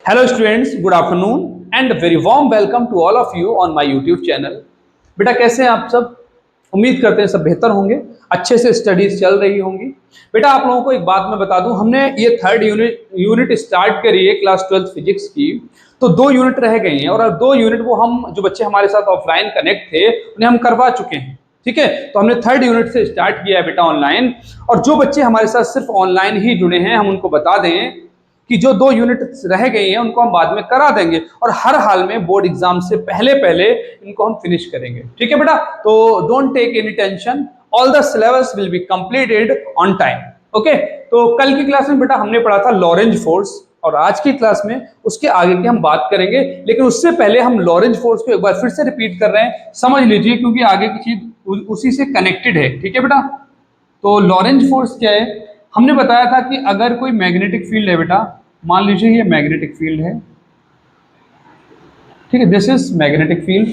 Hello students, good afternoon and very warm welcome to all of you on my YouTube channel। बेटा कैसे हैं आप सब? उम्मीद करते हैं सब बेहतर होंगे, अच्छे से स्टडीज चल रही होंगी। बेटा आप लोगों को एक बात मैं बता दूं, हमने ये थर्ड यूनिट स्टार्ट करी है क्लास 12 फिजिक्स की, तो 2 यूनिट रह गई हैं और 2 यूनिट वो हम जो बच्चे हमारे साथ ऑफलाइन कनेक्ट थे उन्हें हम करवा चुके हैं। ठीक है, तो हमने थर्ड यूनिट से स्टार्ट किया है बेटा ऑनलाइन, और जो बच्चे हमारे साथ सिर्फ ऑनलाइन ही जुड़े हैं हम उनको बता दें कि जो 2 यूनिट रह गई हैं उनको हम बाद में करा देंगे और हर हाल में बोर्ड एग्जाम से पहले पहले इनको हम फिनिश करेंगे। ठीक है बेटा, तो don't take any tension, all the syllabus will be completed on time. Okay, तो कल की क्लास में बेटा हमने पढ़ा था लॉरेंज फोर्स और आज की क्लास में उसके आगे की हम बात करेंगे, लेकिन उससे पहले हम लॉरेंज फोर्स को एक बार फिर से रिपीट कर रहे हैं, समझ लीजिए क्योंकि आगे की चीज उसी से कनेक्टेड है। ठीक है बेटा, तो लॉरेंज फोर्स क्या है? हमने बताया था कि अगर कोई मैग्नेटिक फील्ड है बेटा, मान लीजिए ये मैग्नेटिक फील्ड है, ठीक है, दिस इज मैग्नेटिक फील्ड,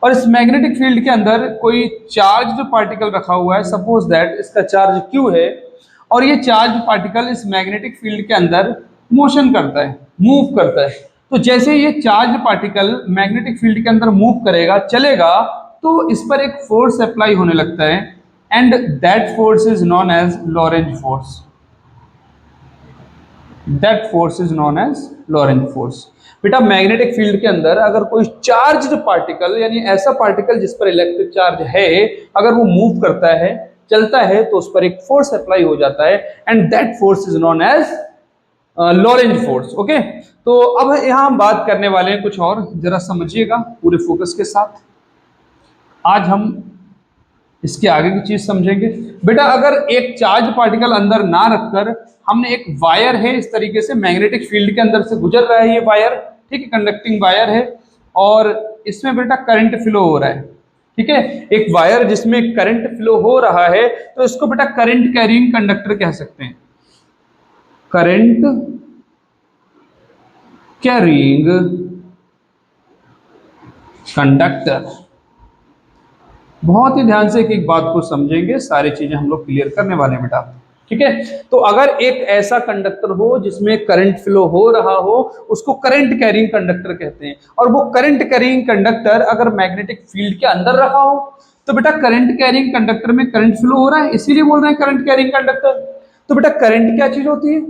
और इस मैग्नेटिक फील्ड के अंदर कोई चार्ज जो पार्टिकल रखा हुआ है, सपोज दैट इसका चार्ज Q है और ये चार्ज पार्टिकल इस मैग्नेटिक फील्ड के अंदर मोशन करता है, मूव करता है। तो जैसे ये चार्ज पार्टिकल मैग्नेटिक फील्ड के अंदर मूव करेगा, चलेगा, तो इस पर एक फोर्स अप्लाई होने लगता है and that force is known as Lorentz force. That force is known as Lorentz force। बेटा मैग्नेटिक फील्ड के अंदर अगर कोई चार्ज्ड पार्टिकल यानी ऐसा पार्टिकल जिस पर इलेक्ट्रिक चार्ज है, अगर वो मूव करता है, चलता है, तो उस पर एक फोर्स अप्लाई हो जाता है and that force is known as Lorentz force. Okay, तो अब यहां हम बात करने वाले हैं कुछ और, जरा समझिएगा पूरे फोकस के साथ। आज हम इसके आगे की चीज समझेंगे। बेटा अगर एक चार्ज पार्टिकल अंदर ना रखकर हमने एक वायर है इस तरीके से मैग्नेटिक फील्ड के अंदर से गुजर रहा है ये वायर, ठीक है, कंडक्टिंग वायर है और इसमें बेटा करंट फ्लो हो रहा है। ठीक है, एक वायर जिसमें करंट फ्लो हो रहा है तो इसको बेटा करंट कैरिंग कंडक्टर कह सकते हैं। Current carrying conductor. बहुत ही ध्यान से एक एक बात को समझेंगे, सारी चीजें हम लोग क्लियर करने वाले हैं बेटा। ठीक है, तो अगर एक ऐसा कंडक्टर हो जिसमें करंट फ्लो हो रहा हो, उसको करंट कैरिंग कंडक्टर कहते हैं, और वो करंट कैरिंग कंडक्टर अगर मैग्नेटिक फील्ड के अंदर रखा हो तो बेटा करंट कैरिंग कंडक्टर में करंट फ्लो हो रहा है, इसीलिए बोल रहे हैं करंट कैरिंग कंडक्टर। तो बेटा करंट क्या चीज होती है?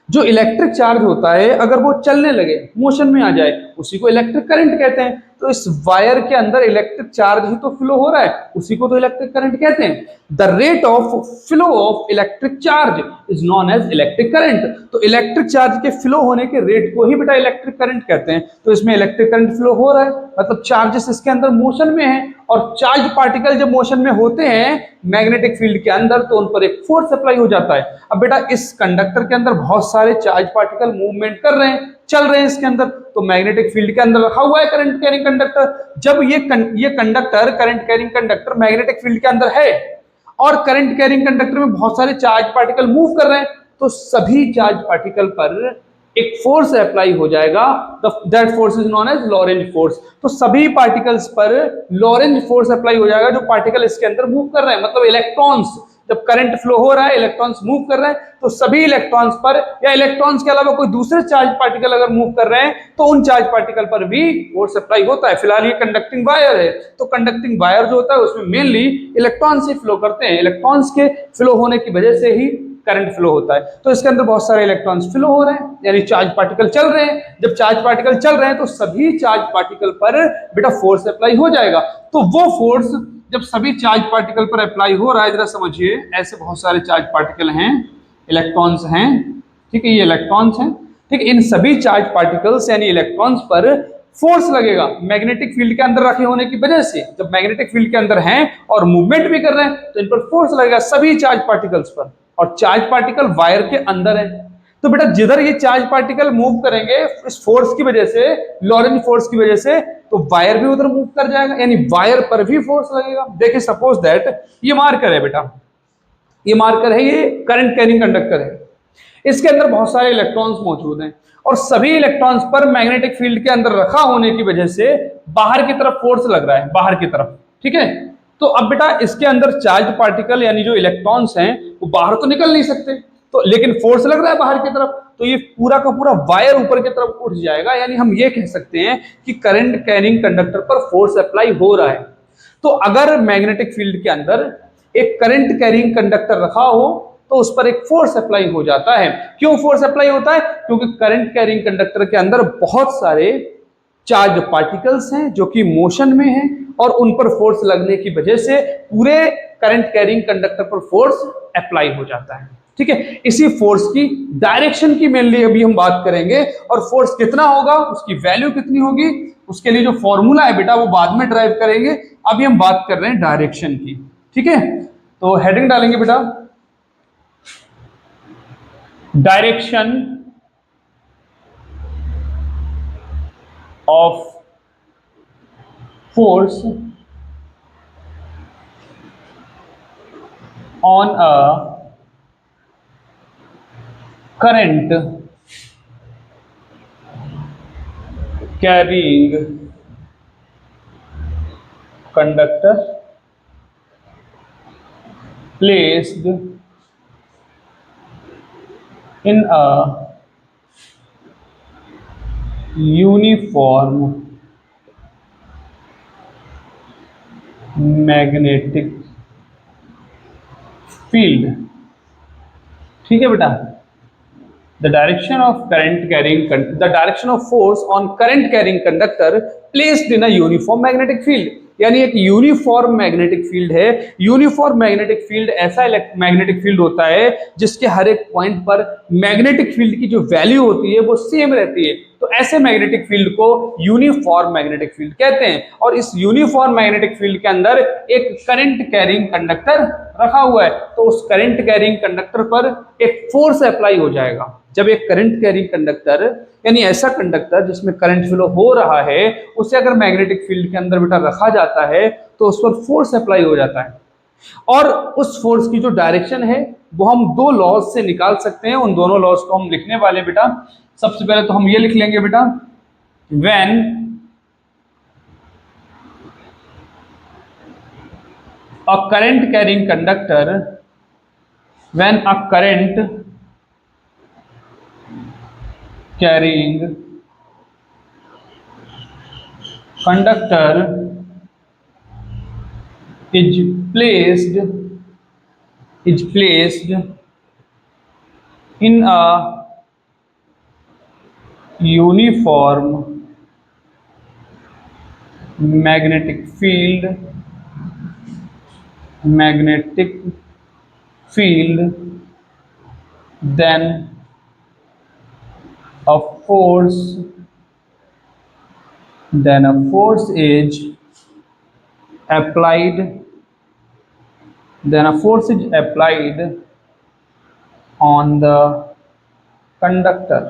जो इलेक्ट्रिक चार्ज होता है अगर वो चलने लगे, मोशन में आ जाए, उसी को इलेक्ट्रिक करंट कहते हैं। तो इस वायर के अंदर इलेक्ट्रिक चार्ज ही तो फ्लो हो रहा है, उसी को तो इलेक्ट्रिक करंट कहते हैं। The rate of flow of electric charge is known as electric current. तो इलेक्ट्रिक चार्ज के फ्लो होने के रेट को ही बेटा इलेक्ट्रिक करंट कहते हैं। तो इसमें इलेक्ट्रिक करंट फ्लो हो रहा है, मतलब चार्जेस इसके अंदर मोशन में है, और चार्ज पार्टिकल जब मोशन में होते हैं मैग्नेटिक फील्ड के अंदर तो उन पर एक फोर्स अप्लाई हो जाता है। अब बेटा इस कंडक्टर के अंदर बहुत सारे चार्ज पार्टिकल मूवमेंट कर रहे हैं, चल रहे हैं इसके अंदर, तो मैग्नेटिक फील्ड के अंदर रखा हुआ है करंट कैरिंग कंडक्टर। जब ये conductor current carrying conductor magnetic field के अंदर है और करंट कैरिंग कंडक्टर में बहुत सारे चार्ज पार्टिकल मूव कर रहे हैं, तो सभी चार्ज पार्टिकल पर एक फोर्स अप्लाई हो जाएगा, that force is known as Lorentz force. तो सभी पार्टिकल्स पर लॉरेंज फोर्स अप्लाई हो जाएगा जो पार्टिकल इसके अंदर मूव कर रहे हैं, मतलब इलेक्ट्रॉन्स। जब करंट फ्लो हो रहा है, इलेक्ट्रॉन्स मूव कर रहे हैं, तो सभी इलेक्ट्रॉन्स पर या इलेक्ट्रॉन्स के अलावा कोई दूसरे चार्ज पार्टिकल अगर मूव कर रहे हैं तो उन चार्ज पार्टिकल पर भी फोर्स अप्लाई होता है। फिलहाल ये कंडक्टिंग वायर है, तो कंडक्टिंग वायर जो होता है उसमें मेनली इलेक्ट्रॉन्स ही फ्लो करते हैं, इलेक्ट्रॉन्स के फ्लो होने की वजह से ही करंट फ्लो होता है। तो इसके अंदर बहुत सारे इलेक्ट्रॉन्स फ्लो हो रहे हैं, यानी चार्ज पार्टिकल चल रहे हैं। जब चार्ज पार्टिकल चल रहे हैं तो सभी चार्ज पार्टिकल पर बेटा फोर्स अप्लाई हो जाएगा। तो वो फोर्स जब सभी चार्ज पार्टिकल पर अप्लाई हो रहा है, जरा समझिए, ऐसे बहुत सारे चार्ज पार्टिकल हैं, इलेक्ट्रॉन्स हैं, ठीक है, ये इलेक्ट्रॉन्स हैं, ठीक है, इन सभी चार्ज पार्टिकल्स यानी इलेक्ट्रॉन्स पर फोर्स लगेगा मैग्नेटिक फील्ड के अंदर रखे होने की वजह से। जब मैग्नेटिक फील्ड के अंदर हैं और मूवमेंट भी कर रहे हैं तो इन पर फोर्स लगेगा सभी चार्ज पार्टिकल्स पर, और चार्ज पार्टिकल वायर के अंदर है। तो बेटा जिधर ये चार्ज पार्टिकल मूव करेंगे इस फोर्स की वजह से, लॉरेंज फोर्स की वजह से, तो वायर भी उधर मूव कर जाएगा, यानी वायर पर भी फोर्स लगेगा। देखिए सपोज दैट ये मार्कर है बेटा, ये मार्कर है, ये करंट कैरिंग कंडक्टर है, इसके अंदर बहुत सारे इलेक्ट्रॉन्स मौजूद हैं और सभी इलेक्ट्रॉन्स पर मैग्नेटिक फील्ड के अंदर रखा होने की वजह से बाहर की तरफ फोर्स लग रहा है, बाहर की तरफ। ठीक है, तो अब बेटा इसके अंदर चार्ज पार्टिकल यानी जो इलेक्ट्रॉन्स हैं वो बाहर तो निकल नहीं सकते, तो लेकिन फोर्स लग रहा है बाहर की तरफ, तो ये पूरा का पूरा वायर ऊपर की तरफ उठ जाएगा, यानी हम ये कह सकते हैं कि करंट कैरिंग कंडक्टर पर फोर्स अप्लाई हो रहा है। तो अगर मैग्नेटिक फील्ड के अंदर एक करंट कैरिंग कंडक्टर रखा हो तो उस पर एक फोर्स अप्लाई हो जाता है। क्यों फोर्स अप्लाई होता है? क्योंकि करंट कैरिंग कंडक्टर के अंदर बहुत सारे चार्ज पार्टिकल्स हैं जो कि मोशन में हैं, और उन पर फोर्स लगने की वजह से पूरे करंट कैरिंग कंडक्टर पर फोर्स अप्लाई हो जाता है। ठीक है, इसी फोर्स की डायरेक्शन की मेनली अभी हम बात करेंगे, और फोर्स कितना होगा, उसकी वैल्यू कितनी होगी, उसके लिए जो फॉर्मूला है बेटा वो बाद में ड्राइव करेंगे। अभी हम बात कर रहे हैं डायरेक्शन की। ठीक है, तो हेडिंग डालेंगे बेटा, direction of force on a current carrying conductor placed in a uniform magnetic field। ठीक है बेटा, the direction of the direction of force on current carrying conductor placed in a uniform magnetic field, यानी एक uniform magnetic field है। Uniform magnetic field ऐसा magnetic field होता है जिसके हर एक पॉइंट पर मैग्नेटिक फील्ड की जो वैल्यू होती है वो सेम रहती है। तो ऐसे मैग्नेटिक फील्ड को यूनिफॉर्म मैग्नेटिक फील्ड कहते हैं। और इस यूनिफॉर्म मैग्नेटिक फील्ड के अंदर एक करंट कैरिंग कंडक्टर रखा हुआ है, तो उस करंट कैरिंग कंडक्टर पर एक फोर्स अप्लाई हो जाएगा। जब एक करंट कैरिंग कंडक्टर, यानी ऐसा कंडक्टर जिसमें करंट फ्लो हो रहा है, उसे अगर मैग्नेटिक फील्ड के अंदर बेटा रखा जाता है तो उस पर फोर्स अप्लाई हो जाता है। और उस फोर्स की जो डायरेक्शन है वो हम दो लॉज से निकाल सकते हैं। उन दोनों लॉज को हम लिखने वाले बेटा, सबसे पहले तो हम ये लिख लेंगे बेटा, when a current carrying conductor, when a current carrying conductor is placed in a uniform magnetic field, then a force is applied on the conductor।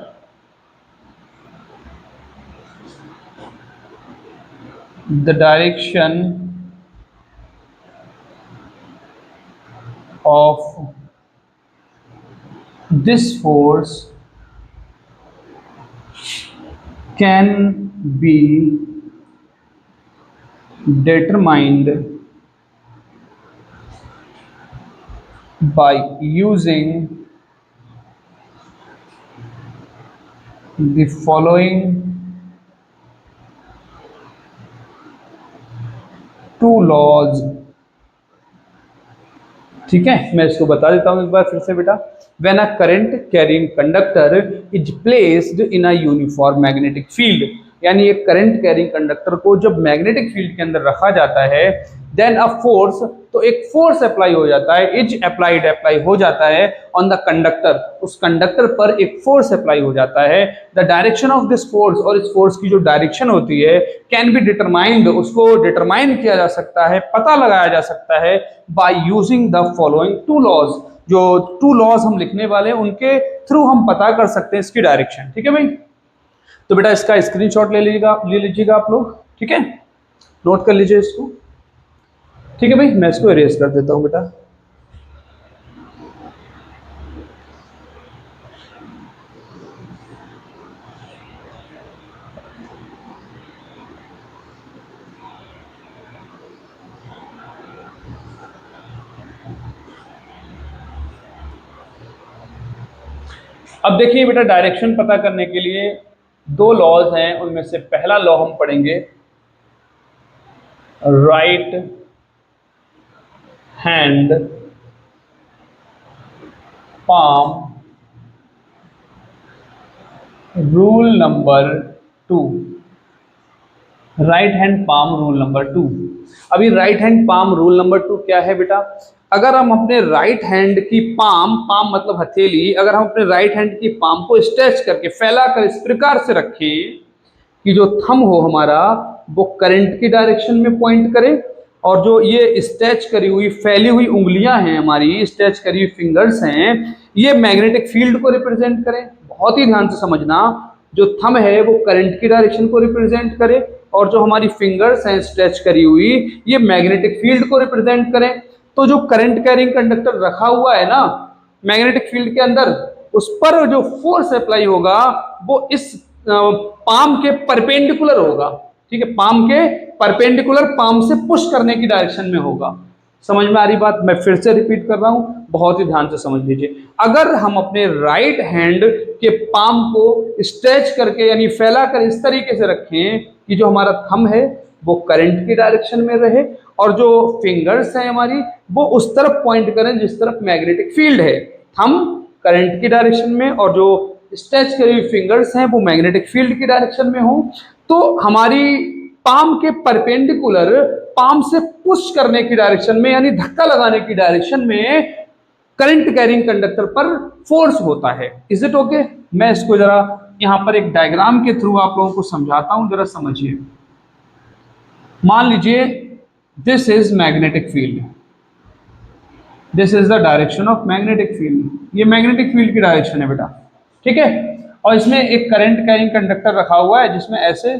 The direction of this force can be determined by using the following two laws। ठीक है, मैं इसको बता देता हूं एक बार फिर से बेटा। When a current carrying conductor is placed in a uniform magnetic field, यानी एक करंट कैरिंग कंडक्टर को जब मैग्नेटिक फील्ड के अंदर रखा जाता है, देन अ फोर्स, तो एक फोर्स अप्लाई हो जाता है, इज अप्लाई हो जाता है ऑन द कंडक्टर, उस कंडक्टर पर एक फोर्स अप्लाई हो जाता है। The direction of this force, और इस फोर्स की जो डायरेक्शन होती है, कैन बी डिटरमाइंड, उसको डिटरमाइन किया जा सकता है, पता लगाया जा सकता है by using the following two laws. जो टू लॉज हम लिखने वाले हैं उनके थ्रू हम पता कर सकते हैं इसकी डायरेक्शन। ठीक है भाई, तो बेटा इसका स्क्रीनशॉट ले लीजिएगा आप लोग। ठीक है, नोट कर लीजिए इसको। ठीक है भाई, मैं इसको इरेज कर देता हूं बेटा। अब देखिए बेटा, डायरेक्शन पता करने के लिए दो लॉज हैं, उनमें से पहला लॉ हम पढ़ेंगे right hand palm rule number 2। Right hand palm rule number 2। अभी right hand palm rule number 2 क्या है बेटा? अगर हम अपने राइट हैंड की पाम, पाम मतलब हथेली, अगर हम अपने राइट हैंड की पाम को स्ट्रेच करके फैला कर इस प्रकार से रखें कि जो थंब हो हमारा वो करंट की डायरेक्शन में पॉइंट करे, और जो ये स्ट्रेच करी हुई फैली हुई उंगलियां हैं हमारी, स्ट्रेच करी हुई फिंगर्स हैं, ये मैग्नेटिक फील्ड को रिप्रेजेंट करें। बहुत ही ध्यान से समझना, जो थंब है वो करंट की डायरेक्शन को रिप्रेजेंट करे, और जो हमारी फिंगर्स हैं स्ट्रेच करी हुई, ये मैग्नेटिक फील्ड को रिप्रेजेंट करें। तो जो करंट कैरिंग कंडक्टर रखा हुआ है ना मैग्नेटिक फील्ड के अंदर, उस पर जो फोर्स अप्लाई होगा वो इस पाम के परपेंडिकुलर होगा। ठीक है, पाम के परपेंडिकुलर, पाम से पुश करने की डायरेक्शन में होगा। समझ में आ रही बात? मैं फिर से रिपीट कर रहा हूं, बहुत ही ध्यान से समझ लीजिए। अगर हम अपने राइट हैंड के पाम को स्ट्रेच करके यानी फैला कर इस तरीके से रखें कि जो हमारा थंब है वो करंट की डायरेक्शन में रहे, और जो फिंगर्स हैं हमारी वो उस तरफ पॉइंट करें जिस तरफ मैग्नेटिक फील्ड है। थंब करंट की डायरेक्शन में और जो स्ट्रेच करी हुई फिंगर्स हैं वो मैग्नेटिक फील्ड की डायरेक्शन में हो, तो हमारी पाम के परपेंडिकुलर, पाम से पुश करने की डायरेक्शन में यानी धक्का लगाने की डायरेक्शन में करंट कैरिंग कंडक्टर पर फोर्स होता है। Is it okay? मैं इसको जरा यहां पर एक डायग्राम के थ्रू आप लोगों को समझाता हूं, जरा समझिए। मान लीजिए this is magnetic field, this is the direction of magnetic field, ये मैग्नेटिक फील्ड की डायरेक्शन है बेटा। ठीक है, और इसमें एक करंट कैरिंग कंडक्टर रखा हुआ है जिसमें ऐसे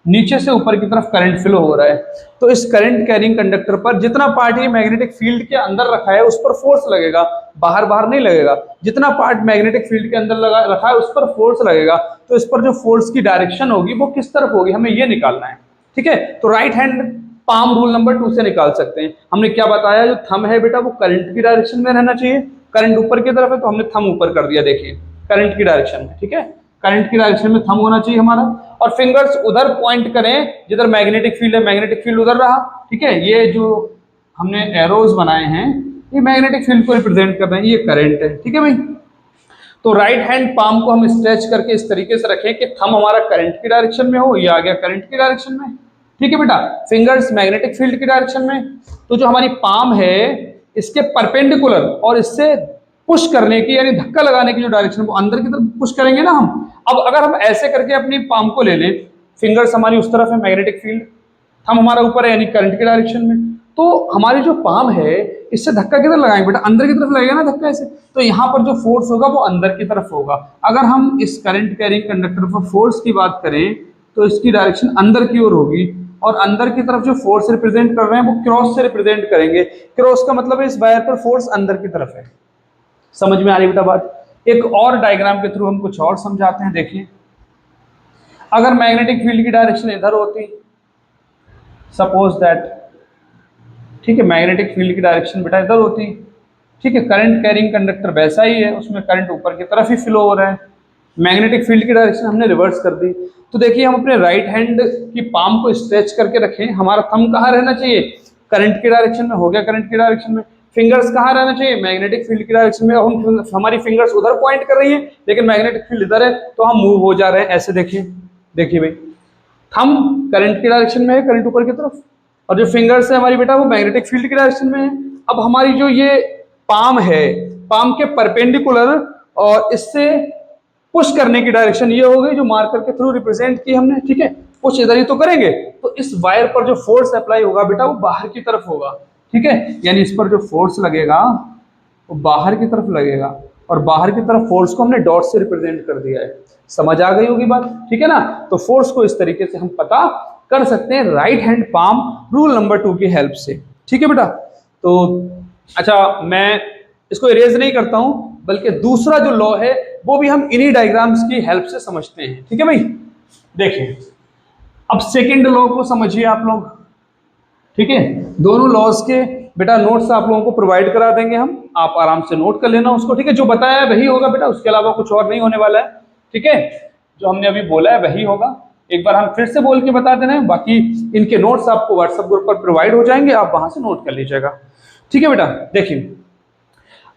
नीचे से ऊपर की तरफ करंट फ्लो हो रहा है। तो इस करंट कैरिंग कंडक्टर पर जितना पार्ट ये मैग्नेटिक फील्ड के अंदर रखा है उस पर फोर्स लगेगा, बाहर बाहर नहीं लगेगा। जितना पार्ट मैग्नेटिक फील्ड के अंदर लगा रखा है उस पर फोर्स लगेगा, तो इस पर जो फोर्स की डायरेक्शन होगी वो किस तरफ होगी, हमें ये निकालना है। ठीक है, तो right hand palm rule number 2 से निकाल सकते हैं। हमने क्या बताया, जो थंब है बेटा वो करंट की डायरेक्शन में रहना चाहिए। करंट ऊपर की तरफ है तो हमने थंब ऊपर कर दिया, देखिए करंट की डायरेक्शन में। ठीक है, करंट की डायरेक्शन में थंब होना चाहिए हमारा, और फिंगर्स उधर पॉइंट करें जिधर मैग्नेटिक फील्ड है, मैग्नेटिक फील्ड उधर रहा। ठीक है, ये जो हमने एरोज बनाए हैं ये मैग्नेटिक फील्ड को रिप्रेजेंट कर रहे हैं, ये करंट है। ठीक है भाई, तो राइट हैंड पाम को हम स्ट्रेच करके इस तरीके से रखें कि थंब हमारा करंट की डायरेक्शन में हो, ये आ गया करंट की डायरेक्शन में। ठीक है बेटा, फिंगर्स मैग्नेटिक फील्ड की डायरेक्शन में। तो जो हमारी पाम है इसके परपेंडिकुलर और इससे पुश करने की यानी धक्का लगाने की जो डायरेक्शन वो अंदर की तरफ पुश करेंगे ना हम। अब अगर हम ऐसे करके अपनी पाम को ले लें, फिंगर्स हमारी उस तरफ है मैग्नेटिक फील्ड, थंब हमारा ऊपर है यानी करंट की डायरेक्शन में, तो हमारी जो पाम है इससे धक्का किधर लगाएंगे बेटा, अंदर की तरफ लगेगा ना धक्का ऐसे, तो यहाँ पर जो फोर्स होगा वो अंदर की तरफ होगा। अगर हम इस करंट कैरिंग कंडक्टर पर फोर्स की बात करें तो इसकी डायरेक्शन अंदर की ओर होगी, और अंदर की तरफ जो फोर्स रिप्रेजेंट कर रहे हैं वो क्रॉस से रिप्रेजेंट करेंगे। क्रॉस का मतलब है इस वायर पर फोर्स अंदर की तरफ है। समझ में आ रही बेटा बात? एक और डायग्राम के थ्रू हम कुछ और समझाते हैं, देखिए। अगर मैग्नेटिक फील्ड की डायरेक्शन इधर होती, सपोज दैट, ठीक है, मैग्नेटिक फील्ड की डायरेक्शन बेटा इधर होती, ठीक है, करंट कैरिंग कंडक्टर वैसा ही है, उसमें करंट ऊपर की तरफ ही फ्लो हो रहा है, मैग्नेटिक फील्ड की डायरेक्शन हमने रिवर्स कर दी। तो देखिए हम अपने राइट हैंड की पाम को स्ट्रेच करके रखें, हमारा थंब कहाँ रहना चाहिए, करंट की डायरेक्शन में, हो गया करंट की डायरेक्शन में। फिंगर्स कहाँ रहना चाहिए, मैग्नेटिक फील्ड की डायरेक्शन में। हम हमारी फिंगर्स उधर पॉइंट कर रही है लेकिन मैग्नेटिक फील्ड इधर है, तो हम मूव हो जा रहे हैं ऐसे। देखिए देखिए भाई, थंब करंट की डायरेक्शन में है, करंट ऊपर की तरफ, और जो फिंगर्स है हमारी बेटा वो मैग्नेटिक फील्ड की डायरेक्शन में है। अब हमारी जो ये पाम है, पाम के परपेंडिकुलर और इससे पुश करने की डायरेक्शन ये हो गई जो मार्कर के थ्रू रिप्रेजेंट की हमने। ठीक है, पुश इधर ही तो करेंगे, तो इस वायर पर जो फोर्स अप्लाई होगा बेटा वो बाहर की तरफ होगा। ठीक है, यानी इस पर जो फोर्स लगेगा वो बाहर की तरफ लगेगा, और बाहर की तरफ फोर्स को हमने डॉट से रिप्रेजेंट कर दिया है। समझ आ गई होगी बात? ठीक है ना, तो फोर्स को इस तरीके से हम पता कर सकते हैं right hand palm rule number 2 की हेल्प से। ठीक है बेटा, तो अच्छा मैं इसको इरेज नहीं करता हूं, बल्कि दूसरा जो लॉ है वो भी हम इन्हीं डायग्राम्स की हेल्प से समझते हैं। ठीक है भाई, देखिए अब सेकंड लॉ को समझिए आप लोग। ठीक है, दोनों लॉज के बेटा नोट्स आप लोगों को प्रोवाइड करा देंगे हम, आप आराम से नोट कर लेना उसको, ठीक है। जो बताया है वही होगा बेटा, उसके अलावा कुछ और नहीं होने वाला है, ठीक है। जो हमने अभी बोला है वही होगा। एक बार हम फिर से बोल के बता दे रहे हैं, बाकी इनके नोट्स आपको व्हाट्सएप ग्रुप पर प्रोवाइड हो जाएंगे, आप वहां से नोट कर लीजिएगा, ठीक है बेटा। देखिए,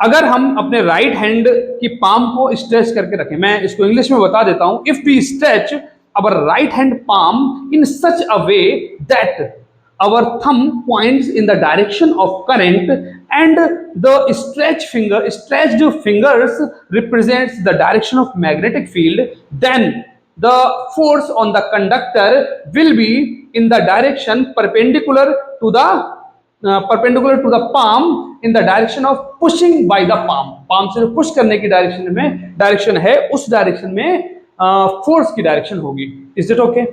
अगर हम अपने राइट हैंड की पाम को स्ट्रेच करके रखें, मैं इसको इंग्लिश में बता देता हूं। If we stretch our right hand palm in such a way that our thumb points in the direction of current and the stretched fingers represents the direction of magnetic field, then the force on the conductor will be in the direction perpendicular to the palm in the direction of pushing by the palm से जो push करने की direction है उस direction में force की direction होगी। Is it okay?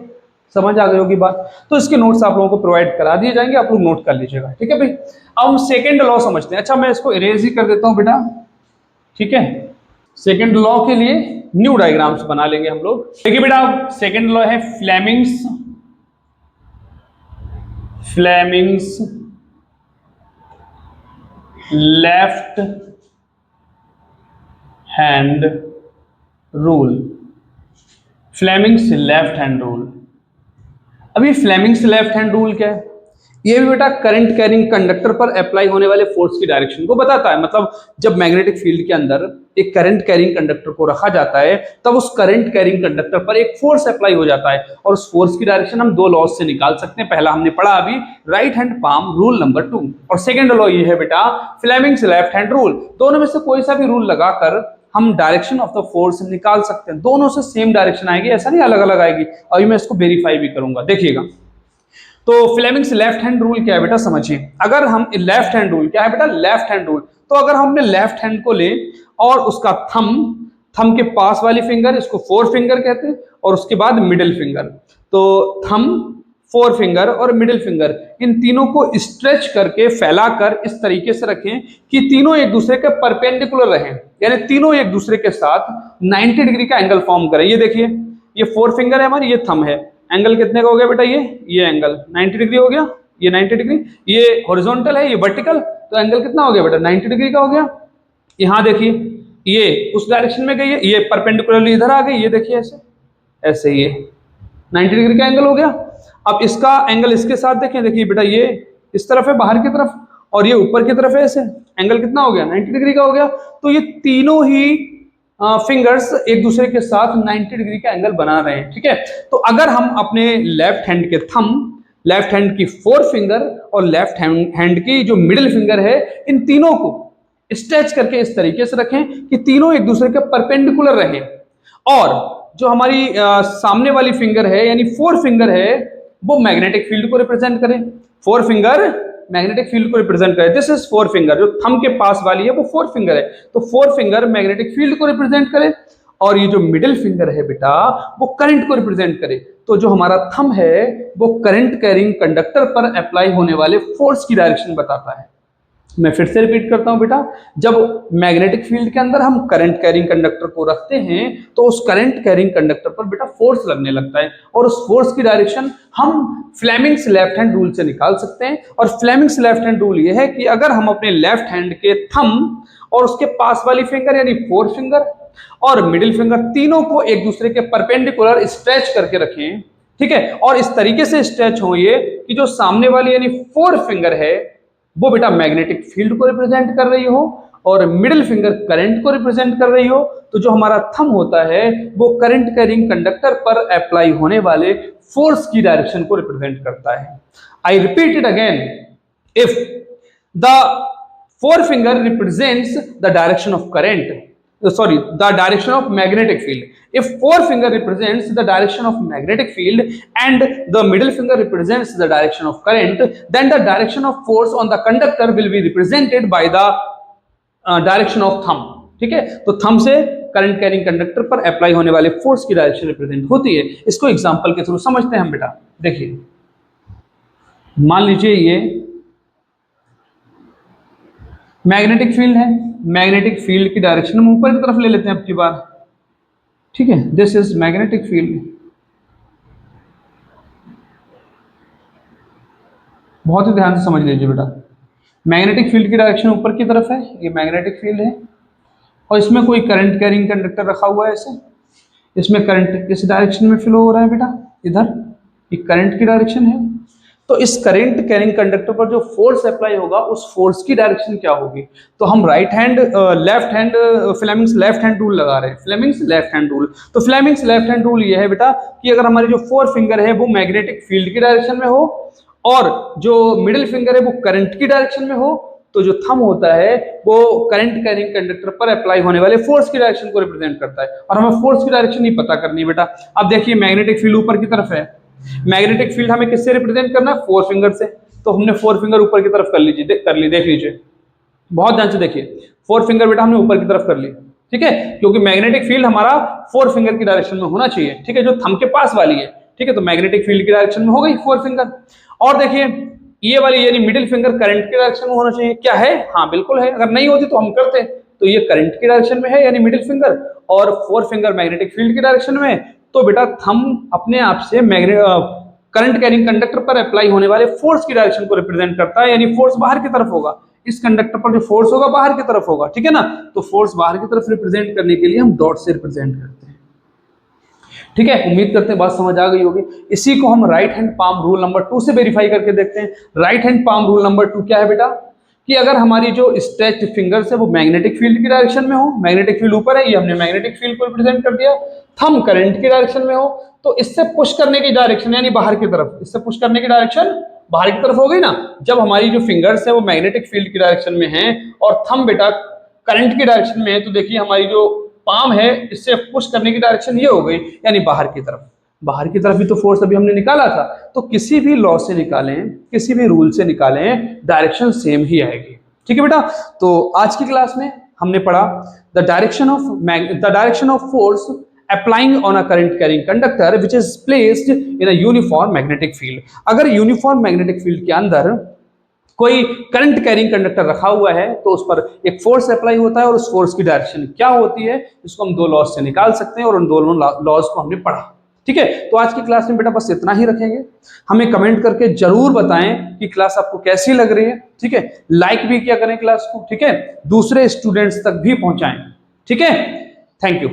समझ आ गई होगी बात। तो इसके नोट्स आप लोगों को प्रोवाइड करा दिए जाएंगे, आप लोग नोट कर लीजिएगा, ठीक है भाई। अब हम सेकेंड लॉ समझते हैं। अच्छा, मैं इसको इरेज ही कर देता हूं बेटा, ठीक है। सेकेंड लॉ के लिए न्यू डायग्राम्स बना लेंगे हम लोग। देखिए बेटा, सेकेंड लॉ है Fleming's left hand rule. Fleming's left hand rule. अभी फ्लेमिंग्स लेफ्ट हैंड रूल क्या है? ये भी बेटा करंट कैरिंग कंडक्टर पर अप्लाई होने वाले फोर्स की डायरेक्शन को बताता है। मतलब जब मैग्नेटिक फील्ड के अंदर एक करंट कैरिंग कंडक्टर को रखा जाता है, तब उस करंट कैरिंग कंडक्टर पर एक फोर्स अप्लाई हो जाता है, और उस फोर्स की डायरेक्शन हम दो लॉज से निकाल सकते हैं। पहला हमने पढ़ा अभी right hand palm rule number 2, और सेकेंड लॉ ये है बेटा फ्लेमिंग्स लेफ्ट हैंड रूल। दोनों में से कोई सा भी रूल लगाकर हम डायरेक्शन ऑफ द फोर्स निकाल सकते हैं। दोनों से सेम डायरेक्शन आएगी, ऐसा नहीं अलग अलग आएगी। अभी मैं इसको वेरीफाई भी करूंगा, देखिएगा। तो फ्लेमिंग्स लेफ्ट हैंड रूल क्या है बेटा, समझिए। अगर हम लेफ्ट हैंड रूल क्या है बेटा, लेफ्ट हैंड रूल, तो अगर हम अपने लेफ्ट हैंड को ले और उसका थंब के पास वाली फिंगर, इसको फोर फिंगर कहते हैं, और उसके बाद मिडिल फिंगर, तो थंब, फोर फिंगर और मिडिल फिंगर, इन तीनों को स्ट्रेच करके फैलाकर इस तरीके से रखें कि तीनों एक दूसरे के परपेंडिकुलर रहें, यानी तीनों एक दूसरे के साथ 90 डिग्री का एंगल फॉर्म करें। ये देखिए, ये फोर फिंगर है हमारी, ये थंब है। एंगल कितने का हो गया बेटा, ये एंगल 90 डिग्री हो गया, ये 90 डिग्री, ये हॉरिजॉन्टल है, ये वर्टिकल, तो एंगल कितना हो गया बेटा, 90 डिग्री का हो गया। यहां देखिए, ये उस डायरेक्शन में गई है, ये परपेंडिकुलरली इधर आ गई, ये देखिए ऐसे ऐसे, ये 90 डिग्री का एंगल हो गया। अब इसका एंगल इसके साथ देखें, देखिए बेटा, ये इस तरफ है बाहर की तरफ, और ये ऊपर की तरफ है, ऐसे एंगल कितना हो गया, 90 डिग्री का हो गया। तो ये तीनों ही फिंगर्स एक दूसरे के साथ 90 डिग्री का एंगल बना रहे हैं, ठीक है। तो अगर हम अपने लेफ्ट हैंड के थंब, लेफ्ट हैंड की फोर फिंगर और लेफ्ट हैंड की जो मिडिल फिंगर है, इन तीनों को स्ट्रेच करके इस तरीके से रखें कि तीनों एक दूसरे के परपेंडिकुलर रहें, और जो हमारी सामने वाली फिंगर है यानी फोर फिंगर है, वो मैग्नेटिक फील्ड को रिप्रेजेंट करें। फोर फिंगर मैग्नेटिक फील्ड को रिप्रेजेंट करे। दिस इज फोर फिंगर, जो थंब के पास वाली है वो फोर फिंगर है, तो फोर फिंगर मैग्नेटिक फील्ड को रिप्रेजेंट करे, और ये जो मिडिल फिंगर है बेटा वो करंट को रिप्रेजेंट करे। तो जो हमारा थंब है वो करंट कैरिंग कंडक्टर पर अप्लाई होने वाले फोर्स की डायरेक्शन बताता है। मैं फिर से रिपीट करता हूं बेटा, जब मैग्नेटिक फील्ड के अंदर हम करंट कैरिंग कंडक्टर को रखते हैं, तो उस करंट कैरिंग कंडक्टर पर बेटा फोर्स लगने लगता है, और उस फोर्स की डायरेक्शन हम फ्लेमिंग्स लेफ्ट हैंड रूल से निकाल सकते हैं। और फ्लेमिंग्स लेफ्ट हैंड रूल ये है कि अगर हम अपने लेफ्ट हैंड के थंब और उसके पास वाली फिंगर यानी फोर फिंगर और मिडिल फिंगर, तीनों को एक दूसरे के परपेंडिकुलर स्ट्रेच करके रखें, ठीक है, और इस तरीके से स्ट्रेच हो ये कि जो सामने वाली यानी फोर फिंगर है वो बेटा मैग्नेटिक फील्ड को रिप्रेजेंट कर रही हो, और मिडिल फिंगर करंट को रिप्रेजेंट कर रही हो, तो जो हमारा थंब होता है वो करंट कैरिंग कंडक्टर पर अप्लाई होने वाले फोर्स की डायरेक्शन को रिप्रेजेंट करता है। I repeat it again, if the four finger represents the direction of current, the direction of magnetic field. If four finger represents the direction of magnetic field and the middle finger represents the direction of current, then the direction of force on the conductor will be represented by the direction of thumb. ठीक है, तो thumb से current carrying conductor पर apply होने वाले force की direction represent होती है। इसको एग्जांपल के थ्रू समझते हैं हम बेटा। देखिए, मान लीजिए ये मैग्नेटिक फील्ड है, मैग्नेटिक फील्ड की डायरेक्शन हम ऊपर की तरफ ले लेते हैं अब की बार, ठीक है। दिस इज मैग्नेटिक फील्ड, बहुत ही ध्यान से समझ लीजिए बेटा। मैग्नेटिक फील्ड की डायरेक्शन ऊपर की तरफ है, ये मैग्नेटिक फील्ड है, और इसमें कोई करंट कैरिंग कंडक्टर रखा हुआ है ऐसे। इसमें करंट किस डायरेक्शन में फ्लो हो रहा है बेटा, इधर, ये करंट की डायरेक्शन है। तो इस करंट कैरिंग कंडक्टर पर जो फोर्स अप्लाई होगा उस फोर्स की डायरेक्शन क्या होगी। तो हम right hand left hand Fleming's left hand rule लगा रहे हैं, फ्लेमिंग्स लेफ्ट हैंड रूल। तो फ्लेमिंग्स लेफ्ट हैंड रूल ये है बेटा कि अगर हमारी जो फोर फिंगर है वो मैग्नेटिक फील्ड की डायरेक्शन में हो और जो मिडिल फिंगर है वो करंट की डायरेक्शन में हो, तो जो थंब होता है वो करंट कैरिंग कंडक्टर पर अप्लाई होने वाले फोर्स की डायरेक्शन को रिप्रेजेंट करता है। और हमें फोर्स की डायरेक्शन ही पता करनी है बेटा। अब देखिए मैग्नेटिक फील्ड ऊपर की तरफ है, मैग्नेटिक फील्ड हमें किससे रिप्रेजेंट करना है, फोर फिंगर से। तो हमने फोर फिंगर ऊपर की तरफ कर लीजिए, कर ली, देख लीजिए बहुत ध्यान से देखिए, फोर फिंगर बेटा हमने ऊपर की तरफ कर ली, ठीक है, क्योंकि मैग्नेटिक फील्ड हमारा फोर फिंगर की डायरेक्शन में होना चाहिए, ठीक है, जो थंब के पास वाली है, ठीक है। तो मैग्नेटिक फील्ड की डायरेक्शन में हो गई फोर फिंगर। और देखिए ये वाली यानी मिडिल फिंगर करंट की डायरेक्शन में होना चाहिए, क्या है, हाँ बिल्कुल है, अगर नहीं होती तो हम करते। तो ये करंट की डायरेक्शन में है यानी मिडिल फिंगर, और फोर फिंगर मैग्नेटिक फील्ड की डायरेक्शन में। तो बेटा थंब अपने आप से करंट कैरिंग कंडक्टर पर अप्लाई होने वाले फोर्स की डायरेक्शन को रिप्रेजेंट करता है, यानी फोर्स बाहर की तरफ होगा, इस कंडक्टर पर जो फोर्स होगा बाहर की तरफ होगा, ठीक है ना। तो फोर्स बाहर की तरफ रिप्रेजेंट करने के लिए हम डॉट से रिप्रेजेंट करते हैं, ठीक है। उम्मीद करते हैं बात समझ आ गई होगी। इसी को हम right hand palm rule number 2 से वेरीफाई करके देखते हैं। Right hand palm rule number 2 क्या है बेटा, कि अगर हमारी जो स्ट्रेच्ड फिंगर्स है वो मैग्नेटिक फील्ड की डायरेक्शन में हो, मैग्नेटिक फील्ड ऊपर है, ये हमने मैग्नेटिक फील्ड को रिप्रेजेंट कर दिया, थंब करंट की डायरेक्शन में हो, तो इससे पुश करने की डायरेक्शन यानी बाहर की तरफ, इससे पुश करने की डायरेक्शन बाहर की तरफ हो गई ना। जब हमारी जो फिंगर्स है वो मैग्नेटिक फील्ड की डायरेक्शन में है और थंब बेटा करंट की डायरेक्शन में है, तो देखिए हमारी जो पाम है इससे पुश करने की डायरेक्शन ये हो गई यानी बाहर की तरफ। बाहर की तरफ भी तो फोर्स अभी हमने निकाला था। तो किसी भी लॉ से निकालें, किसी भी रूल से निकालें, डायरेक्शन सेम ही आएगी, ठीक है बेटा। तो आज की क्लास में हमने पढ़ा the direction of force applying on a current carrying conductor which is placed in a uniform magnetic field. अगर यूनिफॉर्म मैग्नेटिक फील्ड के अंदर कोई करंट कैरिंग कंडक्टर रखा हुआ है तो उस पर एक फोर्स अप्लाई होता है और उस फोर्स की डायरेक्शन क्या होती है इसको हम दो लॉज से निकाल सकते हैं, और उन दोनों लॉज को हमने पढ़ा, ठीक है। तो आज की क्लास में बेटा बस इतना ही रखेंगे। हमें कमेंट करके जरूर बताएं कि क्लास आपको कैसी लग रही है, ठीक है। लाइक भी किया करें क्लास को, ठीक है, दूसरे स्टूडेंट्स तक भी पहुंचाएं, ठीक है। Thank you.